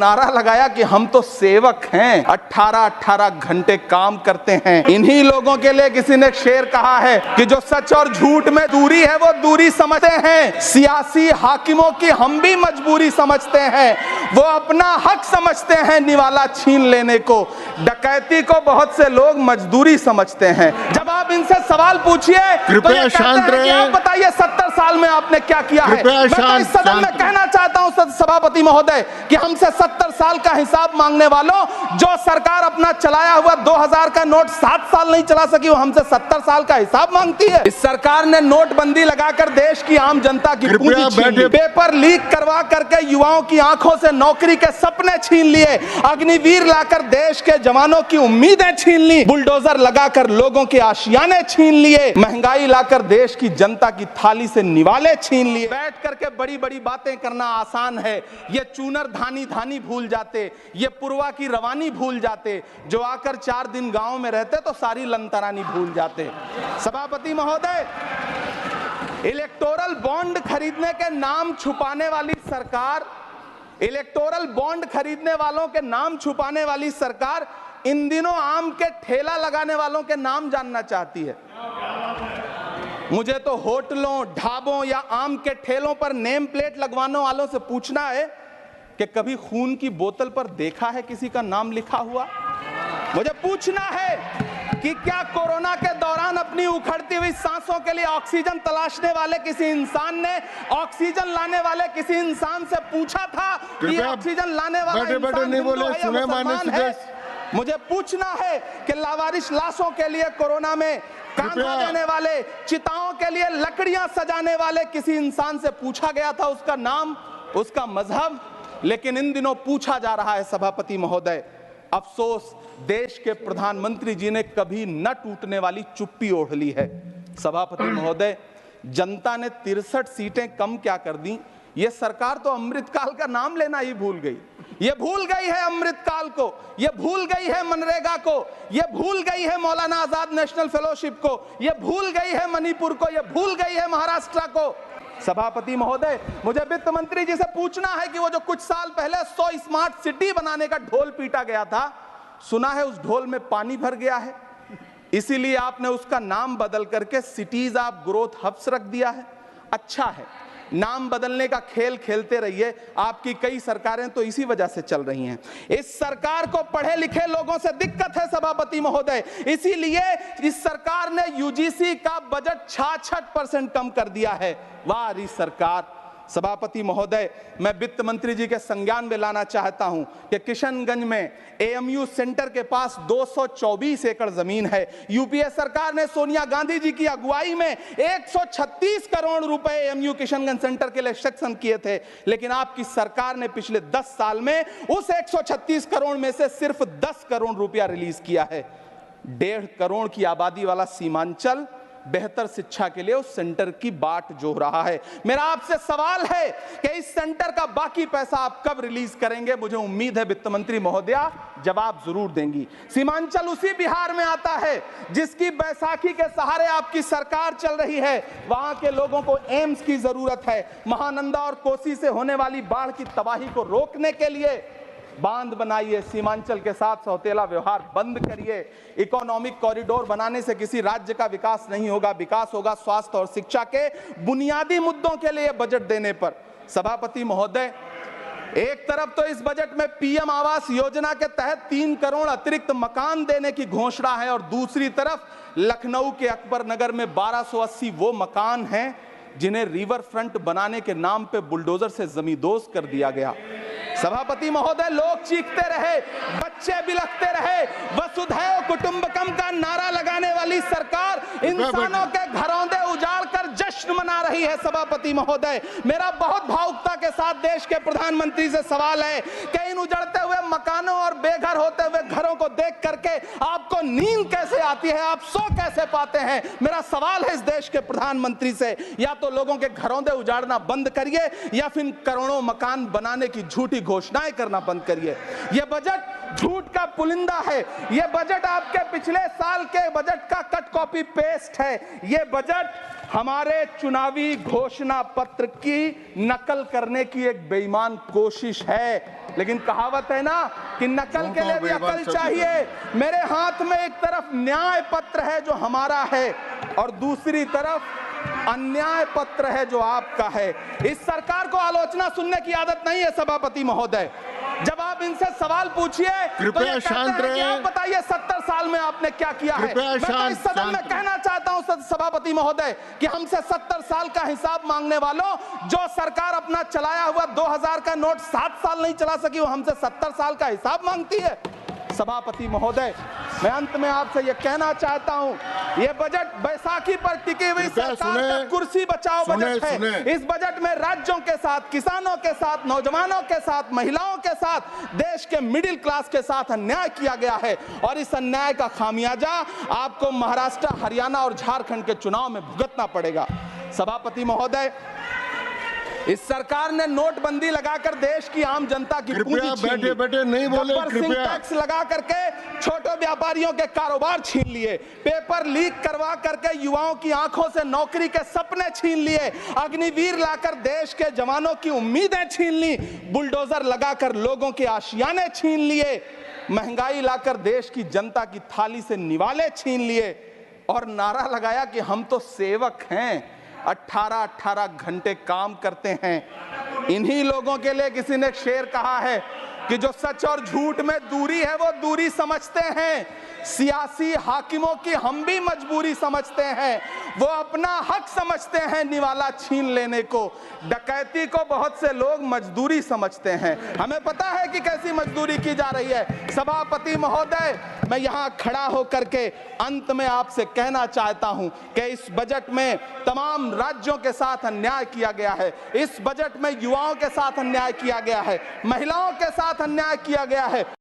नारा लगाया कि हम तो सेवक हैं, 18-18 घंटे काम करते हैं। इन्हीं लोगों के लिए किसी ने शेर कहा है कि जो सच और झूठ में दूरी है वो दूरी समझते हैं। सियासी हाकिमों की हम भी मजबूरी समझते हैं, वो अपना हक समझते हैं निवाला छीन लेने को। डकैती को बहुत से लोग मजदूरी समझते हैं। जब आप इनसे सवाल पूछिए तो ये शांत कहते हैं कि आप बताइए 70 साल में आपने क्या किया है। मैं तो इस सदन में कहना चाहता हूं सभापति महोदय कि हमसे 70 साल का हिसाब मांगने वालों, जो सरकार अपना चलाया हुआ 2000 का नोट 7 साल नहीं चला सकी, वो हमसे 70 साल का हिसाब मांगती है। इस सरकार ने नोटबंदी लगाकर देश की आम जनता की पूंजी छीन ली, पेपर लीक करवा करके युवाओं की आंखों से नौकरी के सपने छीन लिए, अग्निवीर लाकर देश के जवानों की उम्मीदें छीन ली, बुलडोजर लगाकर लोगों के आशियाने छीन लिए, महंगाई लाकर देश की जनता की थाली से निवाले छीन लिए। बैठ करके बड़ी बड़ी बातें करना आसान है, ये चूनर धानी धानी भूल जाते, ये पुरवा की रवानी भूल जाते, जो आकर 4 दिन गांव में रहते तो सारी लंतरानी भूल जाते। सभापति महोदय, इलेक्टोरल बॉन्ड खरीदने के नाम छुपाने वाली सरकार, इलेक्टोरल बॉन्ड खरीदने वालों के नाम छुपाने वाली सरकार इन दिनों आम के ठेला लगाने वालों के नाम जानना चाहती है। मुझे तो होटलों, ढाबों या आम के ठेलों पर नेम प्लेट लगवाने वालों से पूछना है कि कभी खून की बोतल पर देखा है किसी का नाम लिखा हुआ? मुझे पूछना है कि क्या कोरोना के दौरान अपनी उखड़ती हुई सांसों के लिए ऑक्सीजन तलाशने वाले किसी इंसान ने ऑक्सीजन लाने वाले किसी इंसान से पूछा था कि ऑक्सीजन लाने वाला इंसान हिंदू है या मुसलमान है? मुझे पूछना है कि लावारिश लाशों के लिए कोरोना में कांधा देने वाले, चिताओं के लिए लकड़ियां सजाने वाले किसी इंसान से पूछा गया था उसका नाम, उसका मजहब? लेकिन इन दिनों पूछा जा रहा है। सभापति महोदय, अफसोस देश के प्रधानमंत्री जी ने कभी न टूटने वाली चुप्पी ओढ़ ली है। सभापति महोदय, जनता ने 63 सीटें कम क्या कर दी, ये सरकार तो अमृतकाल का नाम लेना ही भूल गई। ये भूल गई है अमृतकाल को, ये भूल गई है मनरेगा को, ये भूल गई है मौलाना आजाद नेशनल फेलोशिप को, ये भूल गई है मणिपुर को, ये भूल गई है महाराष्ट्र को। सभापति महोदय, मुझे वित्त मंत्री जी से पूछना है कि वो जो कुछ साल पहले 100 स्मार्ट सिटी बनाने का ढोल पीटा गया था, सुना है उस ढोल में पानी भर गया है, इसीलिए आपने उसका नाम बदल करके सिटीज ऑफ ग्रोथ हब्स रख दिया है। अच्छा है, नाम बदलने का खेल खेलते रहिए, आपकी कई सरकारें तो इसी वजह से चल रही हैं। इस सरकार को पढ़े लिखे लोगों से दिक्कत है सभापति महोदय, इसीलिए इस सरकार ने यूजीसी का बजट 66% कम कर दिया है। वाह सरकार। सभापति महोदय, मैं वित्त मंत्री जी के संज्ञान में लाना चाहता हूं कि किशनगंज में एएमयू सेंटर के पास 224 एकड़ जमीन है। यूपीए सरकार ने सोनिया गांधी जी की अगुवाई में 136 करोड़ रुपए एएमयू किशनगंज सेंटर के लिए सेक्शन किए थे, लेकिन आपकी सरकार ने पिछले 10 साल में उस 136 करोड़ में से सिर्फ 10 करोड़ रुपया रिलीज किया है। 1.5 करोड़ की आबादी वाला सीमांचल बेहतर शिक्षा के लिए उस सेंटर की बाट जोह रहा है। मेरा आपसे सवाल है कि इस सेंटर का बाकी पैसा आप कब रिलीज करेंगे? मुझे उम्मीद है वित्त मंत्री महोदया जवाब जरूर देंगी। सीमांचल उसी बिहार में आता है जिसकी बैसाखी के सहारे आपकी सरकार चल रही है। वहां के लोगों को एम्स की जरूरत है। महानंदा और कोसी से होने वाली बाढ़ की तबाही को रोकने के लिए बांध बनाइए, सीमांचल के साथ सौतेला व्यवहार बंद करिए। इकोनॉमिक कॉरिडोर बनाने से किसी राज्य का विकास नहीं होगा, विकास होगा स्वास्थ्य और शिक्षा के बुनियादी मुद्दों के लिए बजट देने पर। सभापति महोदय, एक तरफ तो इस बजट में पीएम आवास योजना के तहत 3 करोड़ अतिरिक्त मकान देने की घोषणा है और दूसरी तरफ लखनऊ के अकबर नगर में 1280 वो मकान हैं जिन्हें रिवर फ्रंट बनाने के नाम पे बुलडोजर से जमींदोज कर दिया गया। सभापति महोदय, लोग चीखते रहे, बच्चे बिलखते रहे, वसुधैव कुटुंबकम का नारा लगाने वाली सरकार इंसानों के घरौंदे उजाड़ कर जश्न मना रही है। सभापति महोदय, मेरा बहुत भावुकता के साथ देश के प्रधानमंत्री से सवाल है कि इन उजड़ते हुए मकानों और बेघर होते हुए घरों को देख करके आपको नींद कैसे आती है, आप सो कैसे पाते हैं? मेरा सवाल है इस देश के प्रधानमंत्री से, या तो लोगों के घरौंदे उजाड़ना बंद करिए या फिर करोड़ों मकान बनाने की झूठी घोषणाएं करना बंद करिए। यह बजट झूठ का पुलिंदा है, यह बजट आपके पिछले साल के बजट का कट कॉपी पेस्ट है। यह बजट हमारे चुनावी घोषणा पत्र की नकल करने की एक बेईमान कोशिश है। लेकिन कहावत है ना कि नकल के लिए भी अकल चाहिए। मेरे हाथ में एक तरफ न्याय पत्र है जो हमारा है और दूसरी तरफ अन्याय पत्र है जो आपका है। इस सरकार को आलोचना सुनने की आदत नहीं है सभापति महोदय। जब आप इनसे सवाल पूछिए तो ये कहते हैं कि आप बताइए 70 साल में आपने क्या किया है। मैं तो इस सदन में कहना चाहता हूं सभापति महोदय कि हमसे 70 साल का हिसाब मांगने वालों, जो सरकार अपना चलाया हुआ 2000 का नोट 7 साल नहीं चला सकी, वो हमसे 70 साल का हिसाब मांगती है। सभापति महोदय, मैं अंत में आपसे यह कहना चाहता हूं, यह बजट बैसाखी पर टिकी हुई सरकार का कुर्सी बचाओ बजट है। इस बजट में राज्यों के साथ, किसानों के साथ, नौजवानों के साथ, महिलाओं के साथ, देश के मिडिल क्लास के साथ अन्याय किया गया है और इस अन्याय का खामियाजा आपको महाराष्ट्र, हरियाणा और झारखंड के चुनाव में भुगतना पड़ेगा। सभापति महोदय, इस सरकार ने नोटबंदी लगाकर देश की आम जनता की पूंजी छीन ली। बैठे नहीं बोले, कृपया टैक्स लगा करके छोटे व्यापारियों के कारोबार छीन लिए, पेपर लीक करवा करके युवाओं की आंखों से नौकरी के सपने छीन लिए, अग्निवीर लाकर देश के जवानों की उम्मीदें छीन ली, बुलडोजर लगाकर लोगों के आशियाने छीन लिए, महंगाई लाकर देश की जनता की थाली से निवाले छीन लिए और नारा लगाया कि हम तो सेवक हैं, 18-18 घंटे काम करते हैं। इन्हीं लोगों के लिए किसी ने शेर कहा है कि जो सच और झूठ में दूरी है वो दूरी समझते हैं। सियासी हाकिमों की हम भी मजबूरी समझते हैं, वो अपना हक समझते हैं निवाला छीन लेने को। डकैती को बहुत से लोग मजदूरी समझते हैं। हमें पता है कि कैसी मजदूरी की जा रही है। सभापति महोदय, मैं यहाँ खड़ा होकर के अंत में आपसे कहना चाहता हूँ कि इस बजट में तमाम राज्यों के साथ अन्याय किया गया है। इस बजट में युवाओं के साथ अन्याय किया गया है, महिलाओं के साथ अन्याय किया गया है।